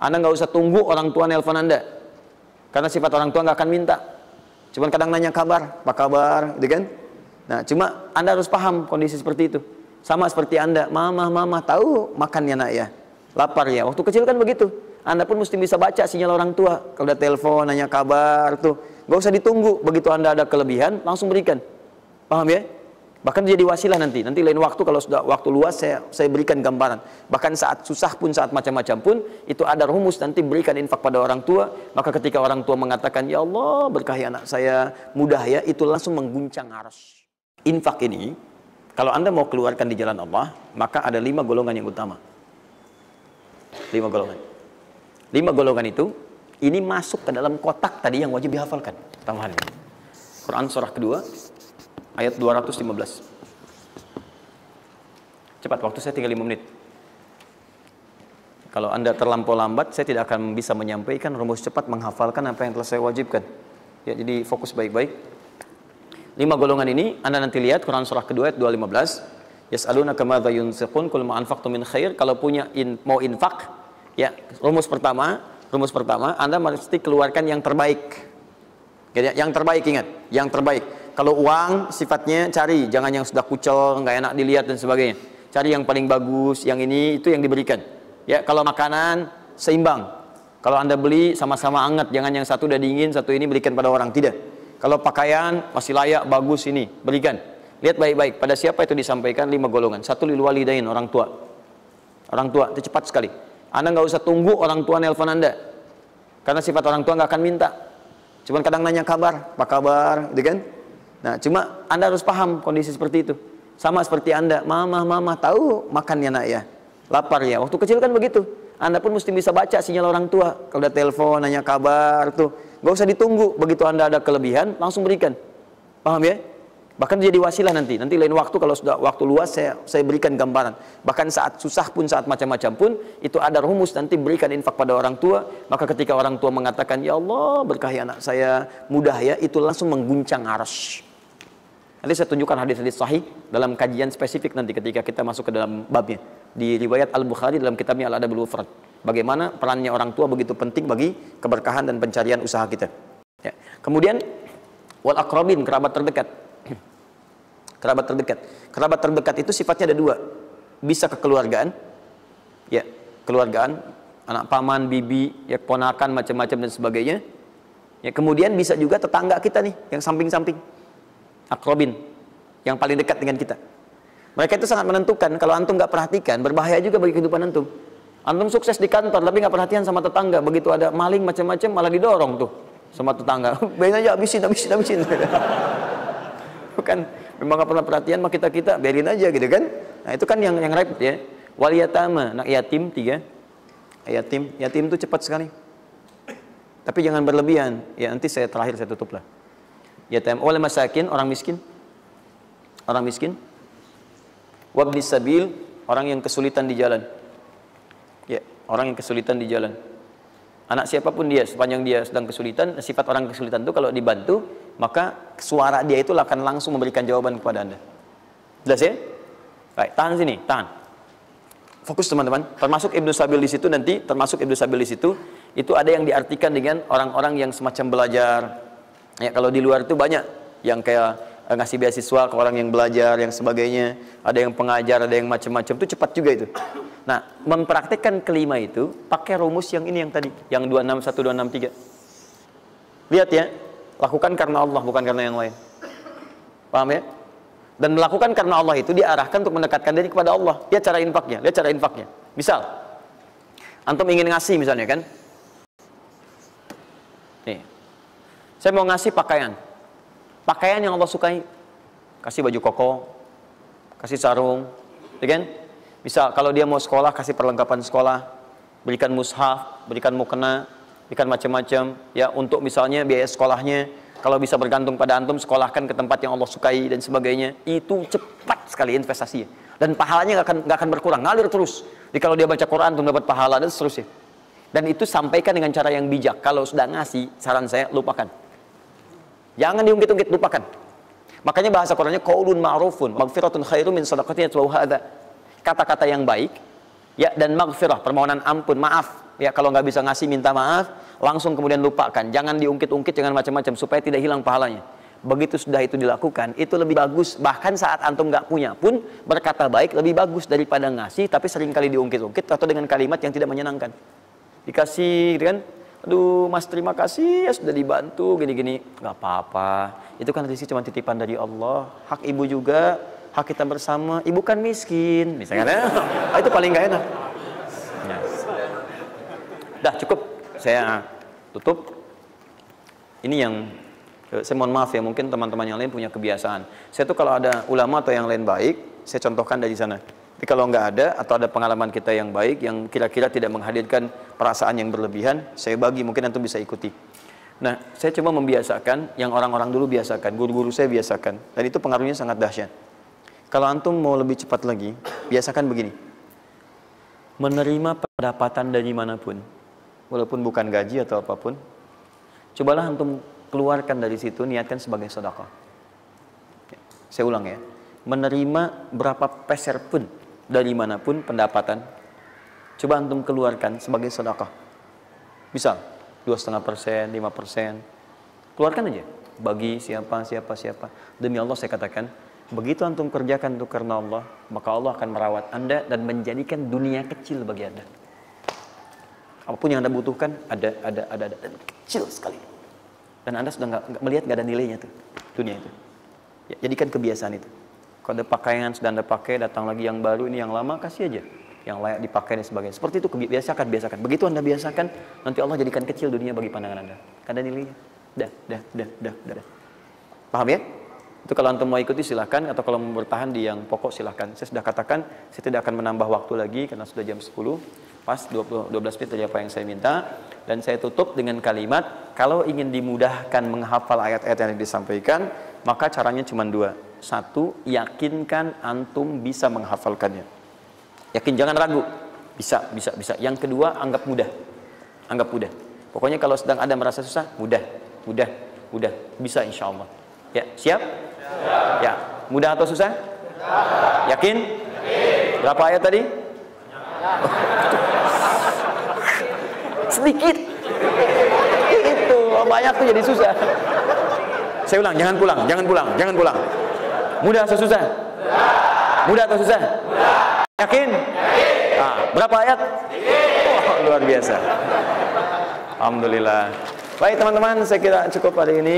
Anda nggak usah tunggu orang tua nelpon Anda, karena sifat orang tua nggak akan minta. Cuman kadang nanya kabar, apa kabar, gitu kan? Nah, cuma Anda harus paham kondisi seperti itu. Sama seperti Anda, mama, tahu makannya nak ya, lapar ya. Waktu kecil kan begitu. Anda pun mesti bisa baca sinyal orang tua. Kalau udah telepon, nanya kabar tuh, nggak usah ditunggu. Begitu Anda ada kelebihan, langsung berikan. Paham ya? Bahkan jadi wasilah nanti lain waktu kalau sudah waktu luas saya berikan gambaran. Bahkan saat susah pun, saat macam-macam pun, itu ada rumus nanti berikan infak pada orang tua. Maka ketika orang tua mengatakan, ya Allah berkahi anak saya, mudah ya, itu langsung mengguncang arsy. Infak ini, kalau Anda mau keluarkan di jalan Allah, maka ada 5 golongan yang utama. 5 golongan. 5 golongan itu, ini masuk ke dalam kotak tadi yang wajib dihafalkan. Tambahan ini. Quran surah kedua, ayat 215. Cepat, waktu saya tinggal 5 menit. Kalau Anda terlampau lambat, saya tidak akan bisa menyampaikan rumus cepat menghafalkan apa yang telah saya wajibkan. Ya, jadi fokus baik-baik. 5 golongan ini Anda nanti lihat Quran surah kedua ayat 215. Yas'alunaka madza yunfiqun qul ma anfaqtum min khair. Kalau punya mau infak, ya, rumus pertama Anda mesti keluarkan yang terbaik. Yang terbaik, ingat, yang terbaik. Kalau uang sifatnya cari, jangan yang sudah kucel, nggak enak dilihat dan sebagainya. Cari yang paling bagus, yang ini itu yang diberikan. Ya, kalau makanan seimbang. Kalau Anda beli sama-sama hangat, jangan yang satu udah dingin, satu ini berikan pada orang, tidak. Kalau pakaian masih layak, bagus, ini berikan. Lihat baik-baik, pada siapa itu disampaikan 5 golongan. 1 lil walidain, orang tua. Orang tua itu cepat sekali. Anda nggak usah tunggu orang tua nelpon Anda, karena sifat orang tua nggak akan minta. Cuman kadang nanya kabar, apa kabar, gitu kan? Nah, cuma Anda harus paham kondisi seperti itu. Sama seperti Anda, mama, tahu makannya nak ya, lapar ya. Waktu kecil kan begitu. Anda pun mesti bisa baca sinyal orang tua. Kalau udah telepon, nanya kabar tuh, nggak usah ditunggu. Begitu Anda ada kelebihan, langsung berikan. Paham ya? Bahkan jadi wasilah nanti lain waktu kalau sudah waktu luas saya berikan gambaran. Bahkan saat susah pun, saat macam-macam pun, itu ada rumus nanti berikan infak pada orang tua. Maka ketika orang tua mengatakan, ya Allah berkahi anak saya, mudah ya, itu langsung mengguncang arsy. Nanti saya tunjukkan hadis-hadis sahih dalam kajian spesifik nanti ketika kita masuk ke dalam babnya. Di riwayat Al-Bukhari dalam kitabnya Al-Adabul Mufrad. Bagaimana perannya orang tua begitu penting bagi keberkahan dan pencarian usaha kita. Ya. Kemudian wal aqrabin, kerabat terdekat. Kerabat terdekat itu sifatnya ada 2. Bisa kekeluargaan. Ya, keluargaan, anak paman, bibi, ya ponakan macam-macam dan sebagainya. Ya, kemudian bisa juga tetangga kita nih yang samping-samping. Akrobin, yang paling dekat dengan kita. Mereka itu sangat menentukan. Kalau antum nggak perhatikan, berbahaya juga bagi kehidupan antum. Antum sukses di kantor, tapi nggak perhatian sama tetangga. Begitu ada maling macam-macam, malah didorong tuh sama tetangga. Biarin aja, habisin. Bukan, memang nggak pernah perhatian sama kita, biarin aja gitu kan. Nah itu kan yang repot ya. Wal yatama, anak yatim 3. Yatim itu cepat sekali. Tapi jangan berlebihan. Ya nanti terakhir saya tutup lah. Yatim wal masakin, orang miskin. Wabnis sabil, orang yang kesulitan di jalan. Ya, orang yang kesulitan di jalan. Anak siapapun dia, sepanjang dia sedang kesulitan, sifat orang kesulitan itu kalau dibantu, maka suara dia itu akan langsung memberikan jawaban kepada Anda. Jelas ya? Baik, tahan sini, tahan. Fokus teman-teman. Termasuk Ibnu Sabil di situ nanti, itu ada yang diartikan dengan orang-orang yang semacam belajar. Ya, kalau di luar itu banyak yang kayak ngasih beasiswa ke orang yang belajar, yang sebagainya. Ada yang pengajar, ada yang macam-macam. Itu cepat juga itu. Nah, mempraktekkan kelima itu pakai rumus yang ini yang tadi, yang 261, 263. Lihat ya, lakukan karena Allah, bukan karena yang lain. Paham ya? Dan melakukan karena Allah itu diarahkan untuk mendekatkan diri kepada Allah. Lihat cara infaknya. Misal, antum ingin ngasih misalnya kan? Nih. Saya mau ngasih pakaian yang Allah sukai. Kasih baju koko, kasih sarung, ya kan? Misal kalau dia mau sekolah, kasih perlengkapan sekolah, berikan mushaf, berikan mukena, berikan macam-macam. Ya untuk misalnya biaya sekolahnya, kalau bisa bergantung pada antum, sekolahkan ke tempat yang Allah sukai dan sebagainya. Itu cepat sekali investasinya. Dan pahalanya nggak akan berkurang, ngalir terus. Jadi kalau dia baca Quran untuk dapat pahala dan seterusnya. Dan itu sampaikan dengan cara yang bijak. Kalau sudah ngasih, saran saya lupakan. Jangan diungkit-ungkit, lupakan. Makanya bahasa Qurannya qaulun ma'rufun, maghfiratun khairum min shadaqatin yatba'uha adza. Kata-kata yang baik, ya, dan maghfirah, permohonan ampun, maaf, Ya, kalau nggak bisa ngasih minta maaf, langsung kemudian lupakan. Jangan diungkit-ungkit, jangan macam-macam supaya tidak hilang pahalanya. Begitu sudah itu dilakukan, itu lebih bagus. Bahkan saat antum nggak punya pun berkata baik lebih bagus daripada ngasih tapi seringkali diungkit-ungkit atau dengan kalimat yang tidak menyenangkan. Dikasih, gitu kan? Aduh, Mas terima kasih ya sudah dibantu gini-gini. Nggak apa-apa. Itu kan rezeki cuma titipan dari Allah. Hak ibu juga, hak kita bersama. Ibu kan miskin, misalnya. Itu paling nggak enak. Nah. Dah cukup, saya tutup. Ini yang saya mohon maaf ya, mungkin teman-teman yang lain punya kebiasaan. Saya tuh kalau ada ulama atau yang lain baik, saya contohkan dari sana. Tapi kalau nggak ada atau ada pengalaman kita yang baik, yang kira-kira tidak menghadirkan perasaan yang berlebihan, saya bagi, mungkin antum bisa ikuti. Nah, saya coba membiasakan yang orang-orang dulu biasakan, guru-guru saya biasakan, dan itu pengaruhnya sangat dahsyat. Kalau antum mau lebih cepat lagi, biasakan begini. Menerima pendapatan dari manapun, walaupun bukan gaji atau apapun, cobalah antum keluarkan dari situ, niatkan sebagai sedekah. Saya ulang ya, menerima berapa peser pun dari manapun pendapatan, coba antum keluarkan sebagai sedekah. Misal 2,5%, 5%, keluarkan aja. Bagi siapa. Demi Allah saya katakan, begitu antum kerjakan itu karena Allah, maka Allah akan merawat anda dan menjadikan dunia kecil bagi anda. Apapun yang anda butuhkan, ada kecil sekali. Dan anda sudah nggak melihat, nggak ada nilainya tuh dunia itu. Ya, jadikan kebiasaan itu. Kalau ada pakaian sudah anda pakai, datang lagi yang baru, ini yang lama kasih aja, yang layak dipakai dan sebagainya. Seperti itu biasakan. Begitu anda biasakan, nanti Allah jadikan kecil dunia bagi pandangan anda. Ada nilainya. Dah. Paham ya? Itu kalau antum mau ikuti silahkan, atau kalau mau bertahan di yang pokok silahkan. Saya sudah katakan, saya tidak akan menambah waktu lagi karena sudah jam 10. Pas 12 menit dari apa yang saya minta. Dan saya tutup dengan kalimat, kalau ingin dimudahkan menghafal ayat-ayat yang disampaikan, maka caranya cuma dua. Satu, yakinkan antum bisa menghafalkannya. Yakin, jangan ragu. Bisa. Yang kedua, anggap mudah. Pokoknya kalau sedang ada merasa susah, mudah. Bisa insya Allah. Ya, siap? Ya. Mudah atau susah? Yakin? Berapa ayat tadi? Sedikit. Itu banyak tuh jadi susah. Saya ulang, jangan pulang. Mudah atau susah? Mudah atau susah? Yakin? Nah, berapa ayat? Oh, luar biasa. Alhamdulillah. Baik teman-teman, saya kira cukup hari ini.